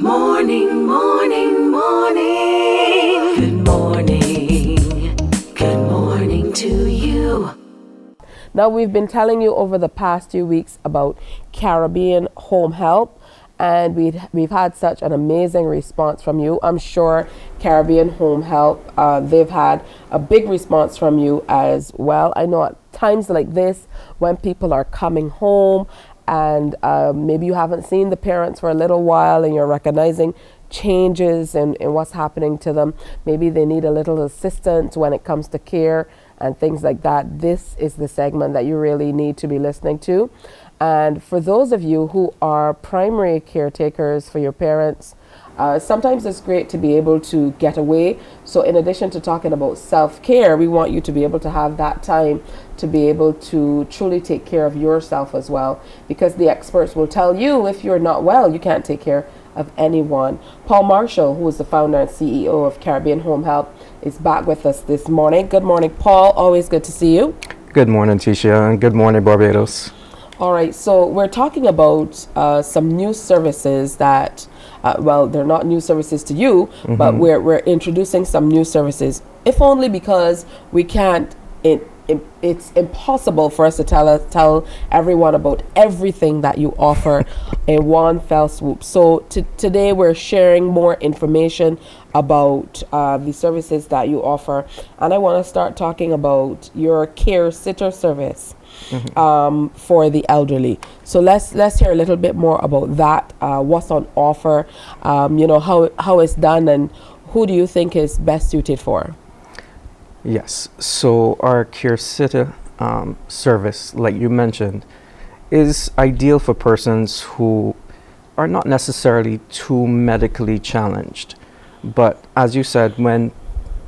Morning, morning, morning. Good morning. Good morning to you. Now, we've been telling you over the past few weeks about Caribbean Home Help, and we've had such an amazing response from you. I'm sure Caribbean Home Help, they've had a big response from you as well. I know at times like this, when people are coming home and maybe you haven't seen the parents for a little while and you're recognizing changes in what's happening to them. Maybe they need a little assistance when it comes to care and things like that. This is the segment that you really need to be listening to. And for those of you who are primary caretakers for your parents, sometimes it's great to be able to get away. So in addition to talking about self-care, we want you to be able to have that time to be able to truly take care of yourself as well. Because the experts will tell you if you're not well, you can't take care of anyone. Paul Marshall, who is the founder and CEO of Caribbean Home Help, is back with us this morning. Good morning, Paul. Always good to see you. Good morning, Tisha, and good morning, Barbados. All right, so we're talking about some new services that, well, they're not new services to you, but we're introducing some new services, if only because we can't, it's impossible for us to tell everyone about everything that you offer in one fell swoop. So today we're sharing more information about the services that you offer, and I want to start talking about your care sitter service. For the elderly. So let's hear a little bit more about that. What's on offer? How it's done, and who do you think is best suited for? Yes, so our care sitter service, like you mentioned, is ideal for persons who are not necessarily too medically challenged. But as you said, when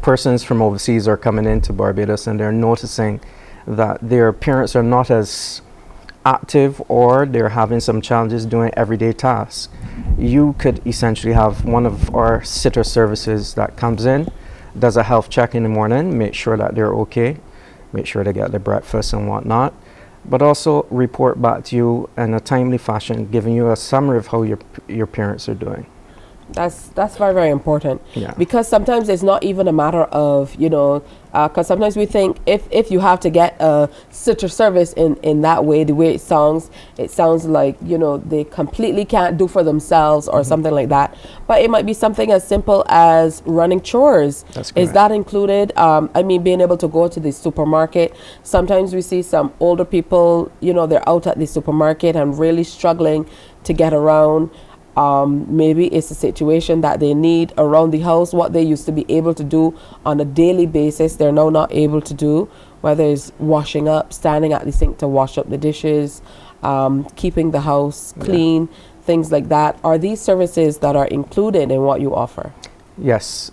persons from overseas are coming into Barbados and they're noticing that their parents are not as active or they're having some challenges doing everyday tasks, you could essentially have one of our sitter services that comes in, does a health check in the morning, make sure that they're okay, make sure they get their breakfast and whatnot, but also report back to you in a timely fashion, giving you a summary of how your parents are doing. That's very, very important. Yeah. Because sometimes it's not even a matter of, because sometimes we think if you have to get a sitter service in that way, the way it sounds like, they completely can't do for themselves or something like that. But it might be something as simple as running chores. That's correct. Is that included? Being able to go to the supermarket. Sometimes we see some older people, they're out at the supermarket and really struggling to get around. Maybe it's a situation that they need around the house, what they used to be able to do on a daily basis, they're now not able to do, whether it's washing up, standing at the sink to wash up the dishes, keeping the house clean, things like that. Are these services that are included in what you offer? Yes.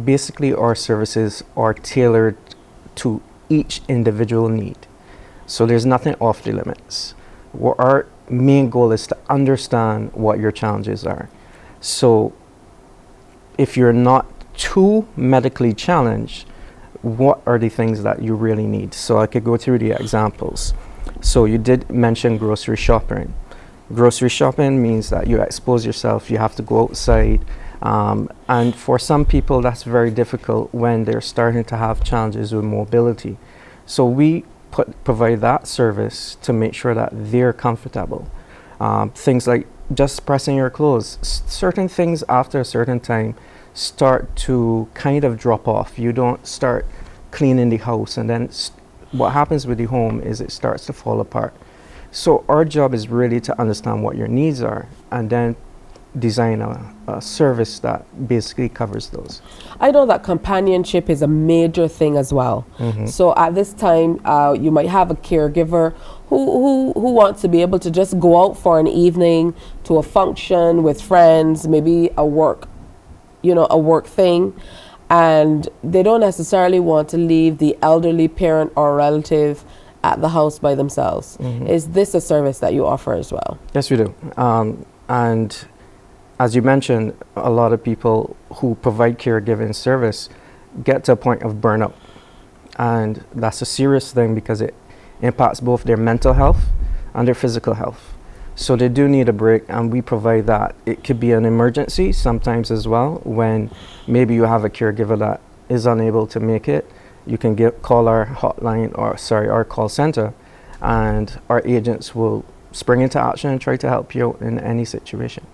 Basically, our services are tailored to each individual need. So there's nothing off the limits. Our main goal is to understand what your challenges are. So if you're not too medically challenged, what are the things that you really need? So I could go through the examples. So you did mention grocery shopping. Grocery shopping means that you expose yourself, you have to go outside. And for some people, that's very difficult when they're starting to have challenges with mobility. So we provide that service to make sure that they're comfortable. Things like just pressing your clothes. Certain things after a certain time start to kind of drop off. You don't start cleaning the house, and then what happens with the home is it starts to fall apart. So our job is really to understand what your needs are and then design a service that basically covers those. I know that companionship is a major thing as well. So at this time, you might have a caregiver who wants to be able to just go out for an evening to a function with friends, maybe a work thing, and they don't necessarily want to leave the elderly parent or relative at the house by themselves. Is this a service that you offer as well? Yes, we do. And as you mentioned, a lot of people who provide caregiving service get to a point of burnout. And that's a serious thing because it impacts both their mental health and their physical health. So they do need a break, and we provide that. It could be an emergency sometimes as well, when maybe you have a caregiver that is unable to make it. You can call our hotline, or our call center, and our agents will spring into action and try to help you out in any situation.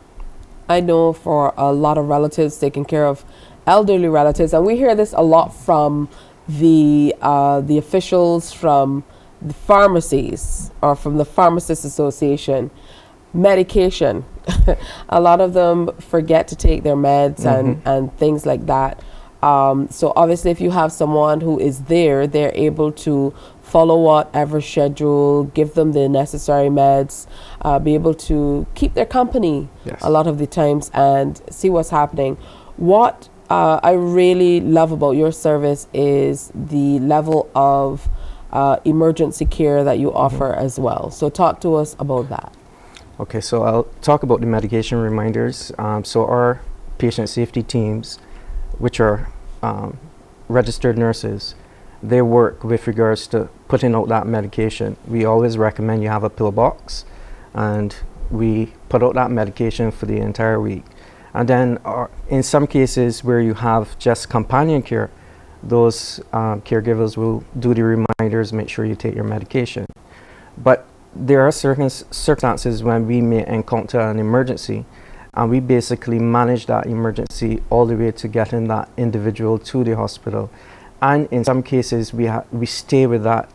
I know for a lot of relatives taking care of elderly relatives, and we hear this a lot from the officials from the pharmacies or from the Pharmacists Association. Medication. A lot of them forget to take their meds and things like that. So obviously, if you have someone who is there, they're able to follow whatever schedule, give them the necessary meds, be able to keep their company a lot of the times and see what's happening. What I really love about your service is the level of emergency care that you offer as well. So talk to us about that. Okay, so I'll talk about the medication reminders. So our patient safety teams, which are registered nurses, they work with regards to putting out that medication. We always recommend you have a pill box, and we put out that medication for the entire week. And then in some cases where you have just companion care, those caregivers will do the reminders, make sure you take your medication. But there are certain circumstances when we may encounter an emergency, and we basically manage that emergency all the way to getting that individual to the hospital. And in some cases, we stay with that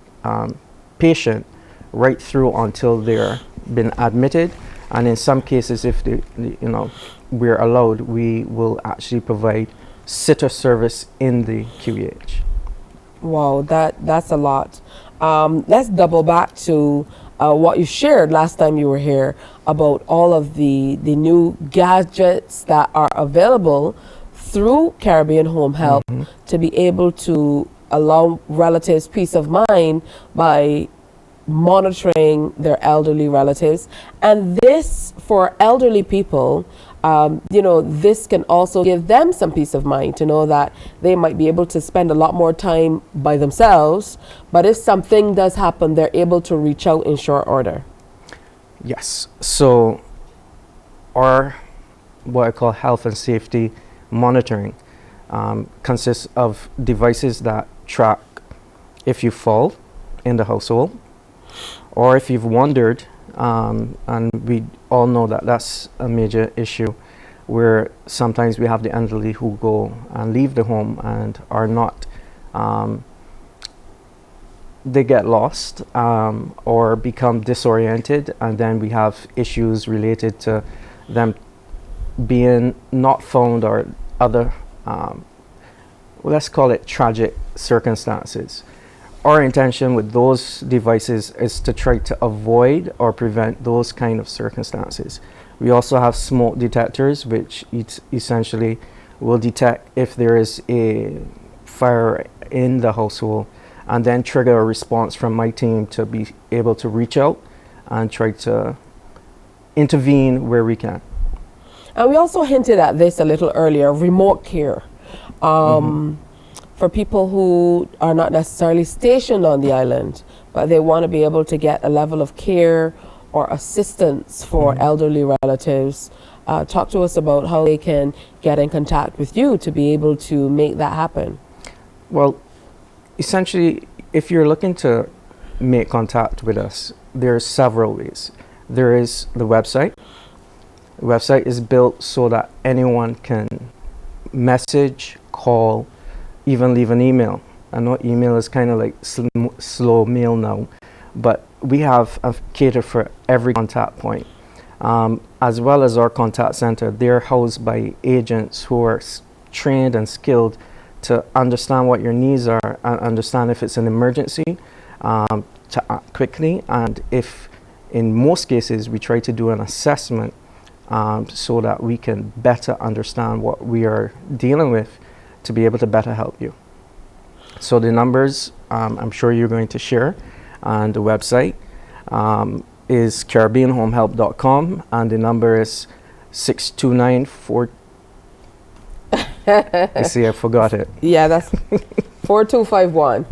patient right through until they're been admitted. And in some cases, if we're allowed, we will actually provide sitter service in the QEH. Wow, that's a lot. Let's double back to what you shared last time you were here about all of the new gadgets that are available through Caribbean Home Help to be able to allow relatives peace of mind by monitoring their elderly relatives. And this, for elderly people, this can also give them some peace of mind to know that they might be able to spend a lot more time by themselves, but if something does happen, they're able to reach out in short order. Yes. So our, what I call health and safety monitoring, consists of devices that track if you fall in the household, or if you've wandered, and we all know that that's a major issue, where sometimes we have the elderly who go and leave the home and are not, they get lost or become disoriented, and then we have issues related to them being not found or other, let's call it tragic circumstances. Our intention with those devices is to try to avoid or prevent those kind of circumstances. We also have smoke detectors, which essentially will detect if there is a fire in the household, and then trigger a response from my team to be able to reach out and try to intervene where we can. And we also hinted at this a little earlier, remote care. For people who are not necessarily stationed on the island, but they want to be able to get a level of care or assistance for elderly relatives. Talk to us about how they can get in contact with you to be able to make that happen. Well, essentially, if you're looking to make contact with us, there are several ways. There is the website. The website is built so that anyone can message, call, even leave an email. I know email is kind of like slow mail now, but we have catered for every contact point, as well as our contact center. They're housed by agents who are trained and skilled to understand what your needs are and understand if it's an emergency, to act quickly, and if in most cases we try to do an assessment so that we can better understand what we are dealing with to be able to better help you. So the numbers I'm sure you're going to share, and the website is caribbeanhomehelp.com, and the number is 629-4. You see, I forgot it. Yeah, that's 4251.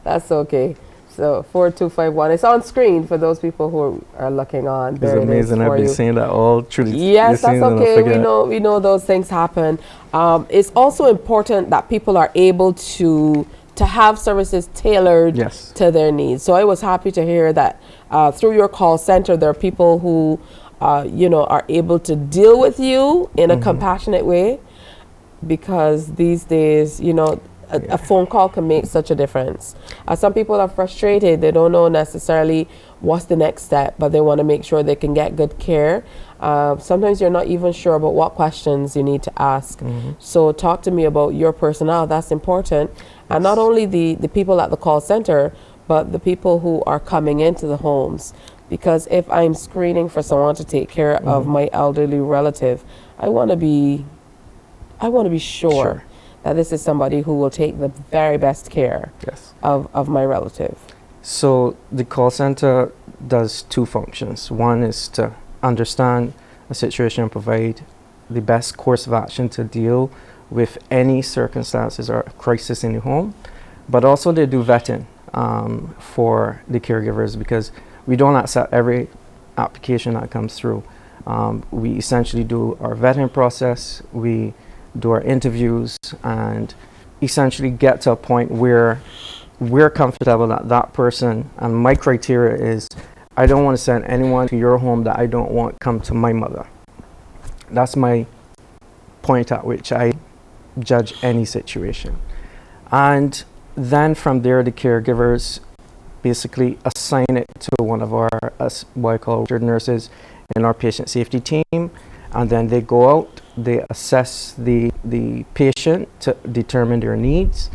That's okay. So 4251. It's on screen for those people who are looking on. It's There it is amazing. for I've been you. saying that all through these Yes, that's things and I okay. forget. We know those things happen. It's also important that people are able to have services tailored Yes. to their needs. So I was happy to hear that through your call center, there are people who are able to deal with you in a compassionate way, because these days, a phone call can make such a difference. Some people are frustrated. They don't know necessarily what's the next step, but they want to make sure they can get good care. Sometimes you're not even sure about what questions you need to ask. So talk to me about your personnel. That's important. And not only the people at the call center, but the people who are coming into the homes. Because if I'm screening for someone to take care of my elderly relative, I want to be sure that this is somebody who will take the very best care Yes. of my relative. So the call center does two functions. One is to understand a situation and provide the best course of action to deal with any circumstances or crisis in the home, but also they do vetting for the caregivers, because we don't accept every application that comes through. We essentially do our vetting process, we do our interviews, and essentially get to a point where we're comfortable that that person, and my criteria is, I don't want to send anyone to your home that I don't want come to my mother. That's my point at which I judge any situation. And then from there, the caregivers basically assign it to one of our, what I call registered nurses in our patient safety team, and then they go out, they assess the patient to determine their needs,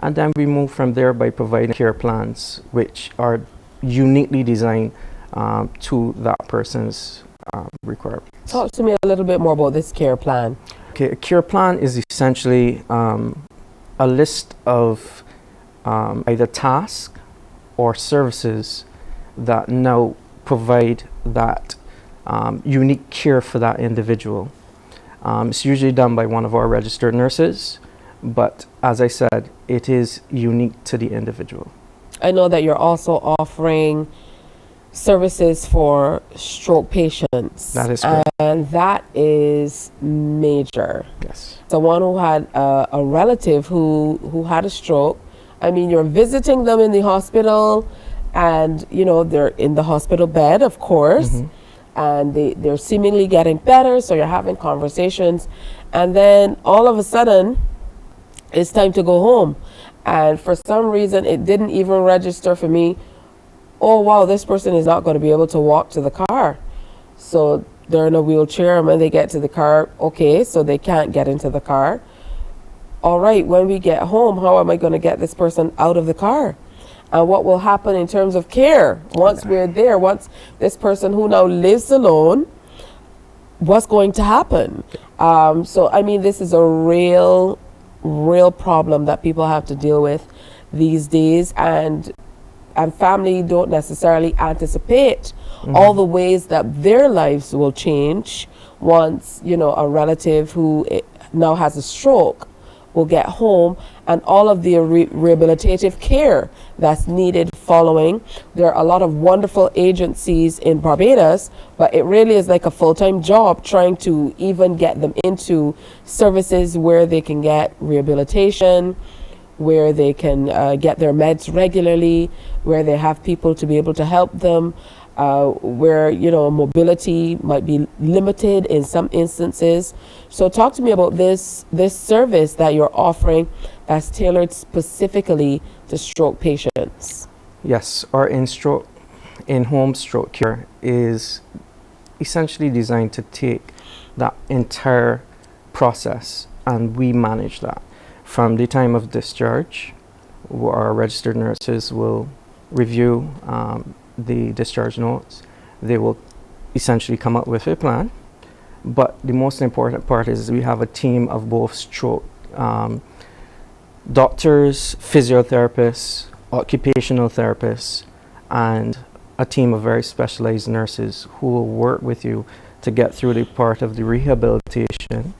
and then we move from there by providing care plans which are uniquely designed to that person's requirements. Talk to me a little bit more about this care plan. Okay, a care plan is essentially a list of either tasks or services that now provide that unique care for that individual. It's usually done by one of our registered nurses, but as I said, it is unique to the individual. I know that you're also offering services for stroke patients. That is correct. And that is major. Yes. Someone who had a relative who had a stroke. I mean, you're visiting them in the hospital, and they're in the hospital bed, of course, and they're seemingly getting better, so you're having conversations, and then all of a sudden it's time to go home, and for some reason it didn't even register for me, oh wow, this person is not going to be able to walk to the car. So they're in a wheelchair, and when they get to the car, okay, so they can't get into the car. All right, when we get home, how am I going to get this person out of the car? And what will happen in terms of care once we're there, once this person who now lives alone, what's going to happen? So, I mean, this is a real problem that people have to deal with these days, and family don't necessarily anticipate all the ways that their lives will change once, a relative who now has a stroke will get home, and all of the rehabilitative care that's needed following. There are a lot of wonderful agencies in Barbados, but it really is like a full-time job trying to even get them into services where they can get rehabilitation, where they can get their meds regularly, where they have people to be able to help them, where mobility might be limited in some instances. So talk to me about this service that you're offering that's tailored specifically to stroke patients. Yes, our in-home stroke care is essentially designed to take that entire process, and we manage that from the time of discharge. Our registered nurses will review the discharge notes. They will essentially come up with a plan, but the most important part is we have a team of both stroke doctors, physiotherapists, occupational therapists, and a team of very specialized nurses who will work with you to get through the part of the rehabilitation,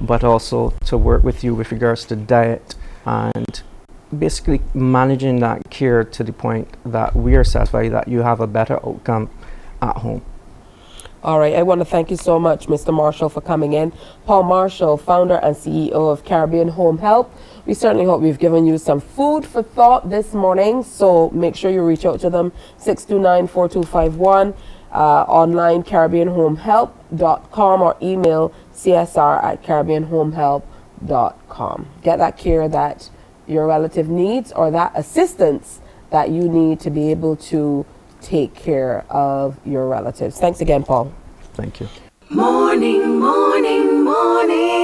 but also to work with you with regards to diet and basically managing that care to the point that we are satisfied that you have a better outcome at home. All right, I want to thank you so much, Mr. Marshall, for coming in. Paul Marshall, founder and CEO of Caribbean Home Help. We certainly hope we've given you some food for thought this morning, so make sure you reach out to them, 629-4251, online caribbeanhomehelp.com, or email csr@caribbeanhomehelp.com. Get that care that your relative needs, or that assistance that you need to be able to take care of your relatives. Thanks again, Paul. Thank you. Morning, morning, morning.